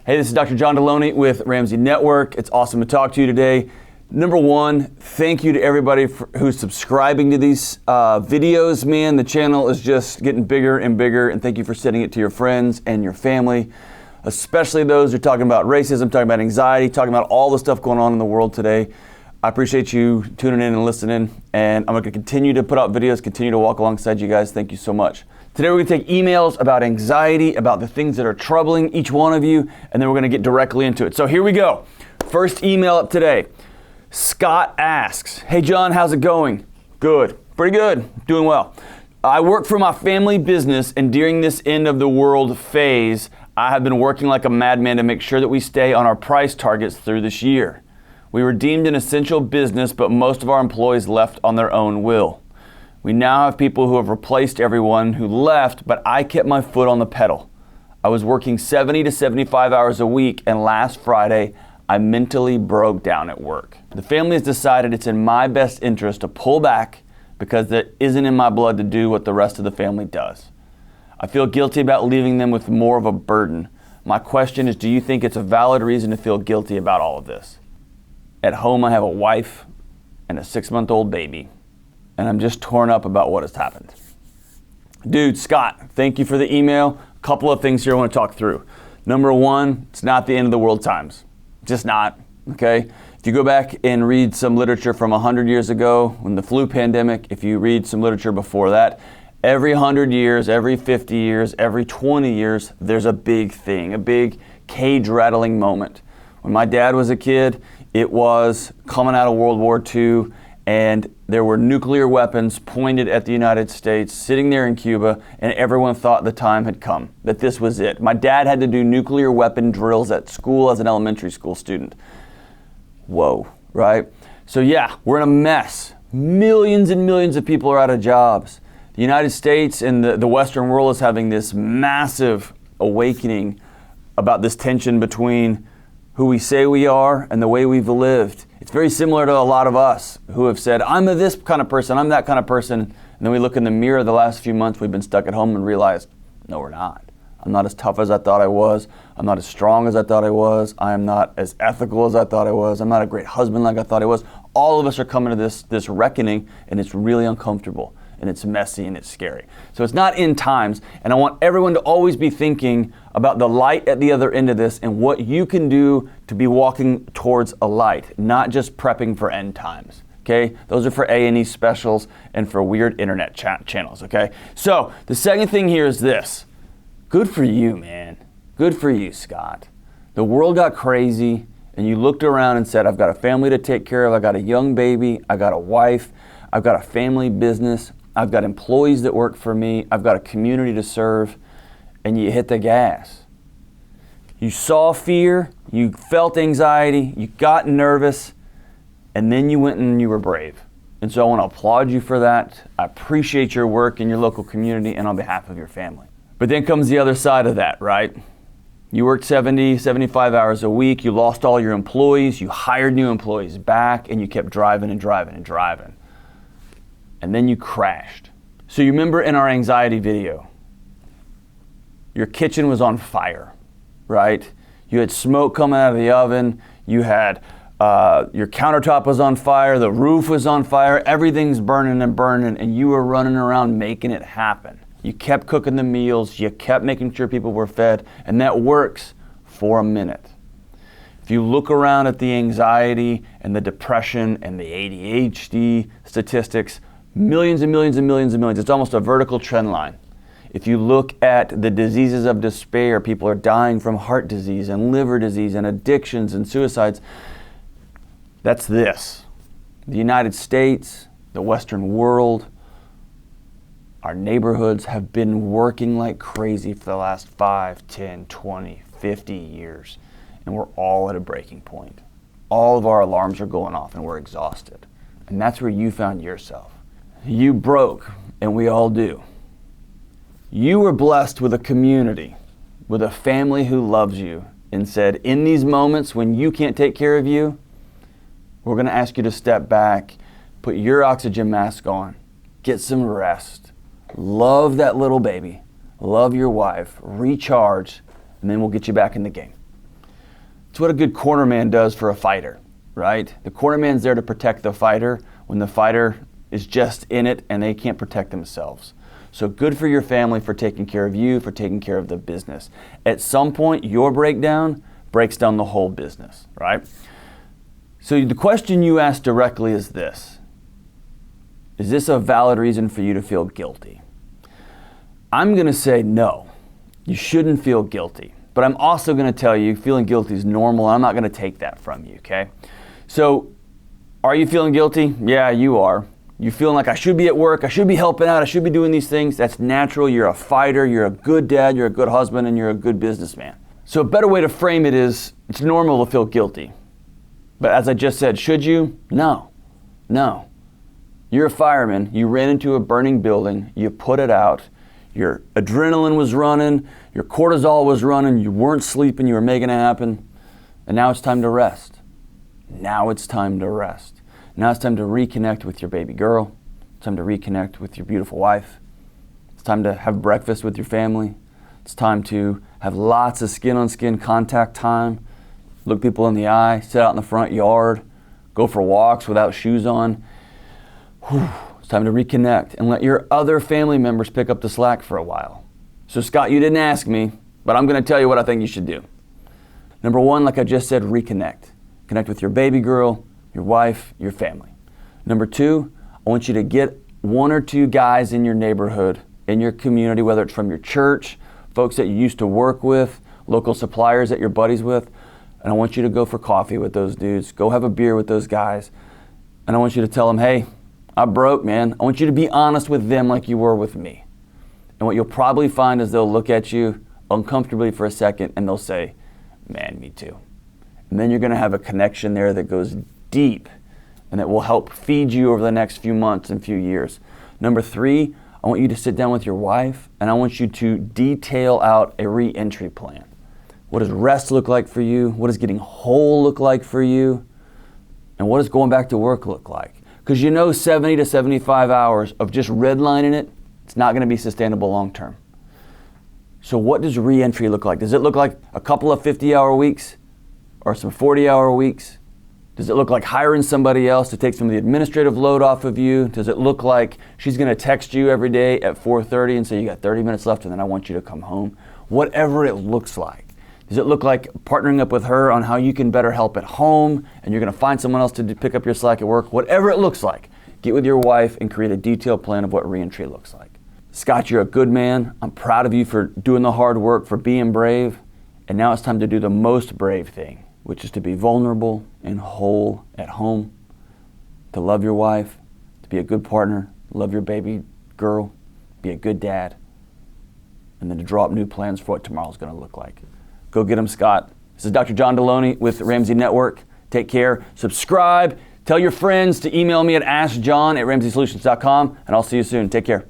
Hey, this is Dr. John Delony with Ramsey Network. It's awesome to talk to you today. Number one, thank you to everybody who's subscribing to these videos, man. The channel is just getting bigger and bigger, and thank you for sending it to your friends and your family, especially those who are talking about racism, talking about anxiety, talking about all the stuff going on in the world today. I appreciate you tuning in and listening, and I'm going to continue to put out videos, continue to walk alongside you guys. Thank you so much. Today we're going to take emails about anxiety, about the things that are troubling each one of you, and then we're going to get directly into it. So here we go. First email up today. Scott asks, hey John, how's it going? Good. Pretty good. Doing well. I work for my family business, and during this end of the world phase, I have been working like a madman to make sure that we stay on our price targets through this year. We were deemed an essential business, but most of our employees left on their own will. We now have people who have replaced everyone who left, but I kept my foot on the pedal. I was working 70 to 75 hours a week, and last Friday, I mentally broke down at work. The family has decided it's in my best interest to pull back because it isn't in my blood to do what the rest of the family does. I feel guilty about leaving them with more of a burden. My question is, do you think it's a valid reason to feel guilty about all of this? At home, I have a wife and a 6-month-old baby, and I'm just torn up about what has happened. Dude, Scott, thank you for the email. A couple of things here I want to talk through. Number one, it's not the end of the world times. Just not, okay? If you go back and read some literature from 100 years ago, when the flu pandemic, if you read some literature before that, every 100 years, every 50 years, every 20 years, there's a big thing, a big cage-rattling moment. When my dad was a kid, it was coming out of World War II, and there were nuclear weapons pointed at the United States, sitting there in Cuba, and everyone thought the time had come, that this was it. My dad had to do nuclear weapon drills at school as an elementary school student. Whoa, right? So yeah, we're in a mess. Millions and millions of people are out of jobs. The United States and the Western world is having this massive awakening about this tension between who we say we are and the way we've lived. It's very similar to a lot of us who have said, I'm this kind of person, I'm that kind of person. And then we look in the mirror the last few months, we've been stuck at home and realized, no, we're not. I'm not as tough as I thought I was. I'm not as strong as I thought I was. I am not as ethical as I thought I was. I'm not a great husband like I thought I was. All of us are coming to this reckoning, and it's really uncomfortable, and it's messy, and it's scary. So it's not end times, and I want everyone to always be thinking about the light at the other end of this and what you can do to be walking towards a light, not just prepping for end times, okay? Those are for A&E specials and for weird internet channels, okay? So the second thing here is this. Good for you, man. Good for you, Scott. The world got crazy, and you looked around and said, I've got a family to take care of, I've got a young baby, I've got a wife, I've got a family business, I've got employees that work for me, I've got a community to serve, and you hit the gas. You saw fear, you felt anxiety, you got nervous, and then you went and you were brave. And so I want to applaud you for that. I appreciate your work in your local community and on behalf of your family. But then comes the other side of that, right? You worked 70, 75 hours a week, you lost all your employees, you hired new employees back, and you kept driving and driving and driving. And then you crashed. So you remember in our anxiety video, your kitchen was on fire, right? You had smoke coming out of the oven, you had your countertop was on fire, the roof was on fire, everything's burning and burning, and you were running around making it happen. You kept cooking the meals, you kept making sure people were fed, and that works for a minute. If you look around at the anxiety and the depression and the ADHD statistics, millions and millions and millions and millions, it's almost a vertical trend line. If you look at the diseases of despair, people are dying from heart disease and liver disease and addictions and suicides. That's this. The United States, the Western world, our neighborhoods have been working like crazy for the last 5, 10, 20, 50 years, and we're all at a breaking point. All of our alarms are going off and we're exhausted. And that's where you found yourself. You broke, and we all do. You were blessed with a community, with a family who loves you and said, in these moments when you can't take care of you, we're going to ask you to step back, put your oxygen mask on, get some rest, love that little baby, love your wife, recharge, and then we'll get you back in the game. It's what a good cornerman does for a fighter, right? The cornerman's there to protect the fighter when the fighter is just in it and they can't protect themselves. So good for your family for taking care of you, for taking care of the business. At some point, your breakdown breaks down the whole business, right? So the question you ask directly is this: is this a valid reason for you to feel guilty? I'm going to say no. You shouldn't feel guilty. But I'm also going to tell you feeling guilty is normal. I'm not going to take that from you, okay? So are you feeling guilty? Yeah, you are. You feeling like I should be at work, I should be helping out, I should be doing these things. That's natural. You're a fighter, you're a good dad, you're a good husband, and you're a good businessman. So a better way to frame it is it's normal to feel guilty. But as I just said, should you? No. No. You're a fireman. You ran into a burning building. You put it out. Your adrenaline was running, your cortisol was running, you weren't sleeping, you were making it happen, and now it's time to rest. Now it's time to rest. Now it's time to reconnect with your baby girl. It's time to reconnect with your beautiful wife. It's time to have breakfast with your family. It's time to have lots of skin-on-skin contact time, look people in the eye, sit out in the front yard, go for walks without shoes on. Whew. It's time to reconnect and let your other family members pick up the slack for a while. So Scott, you didn't ask me, but I'm going to tell you what I think you should do. Number one, like I just said, reconnect. Connect with your baby girl, your wife, your family. Number two, I want you to get one or two guys in your neighborhood, in your community, whether it's from your church, folks that you used to work with, local suppliers that you're buddies with, and I want you to go for coffee with those dudes. Go have a beer with those guys. And I want you to tell them, hey, I'm broke, man. I want you to be honest with them like you were with me. And what you'll probably find is they'll look at you uncomfortably for a second and they'll say, man, me too. And then you're going to have a connection there that goes deep and that will help feed you over the next few months and few years. Number three, I want you to sit down with your wife and I want you to detail out a re-entry plan. What does rest look like for you? What does getting whole look like for you? And what does going back to work look like? Because you know 70 to 75 hours of just redlining it, it's not going to be sustainable long term. So what does re-entry look like? Does it look like a couple of 50-hour weeks or some 40-hour weeks? Does it look like hiring somebody else to take some of the administrative load off of you? Does it look like she's going to text you every day at 4:30 and say you got 30 minutes left and then I want you to come home? Whatever it looks like. Does it look like partnering up with her on how you can better help at home and you're going to find someone else to pick up your slack at work? Whatever it looks like, get with your wife and create a detailed plan of what reentry looks like. Scott, you're a good man. I'm proud of you for doing the hard work, for being brave. And now it's time to do the most brave thing, which is to be vulnerable and whole at home, to love your wife, to be a good partner, love your baby girl, be a good dad, and then to draw up new plans for what tomorrow's going to look like. Go get them, Scott. This is Dr. John Delony with Ramsey Network. Take care. Subscribe. Tell your friends to email me at askjohn@ramseysolutions.com, and I'll see you soon. Take care.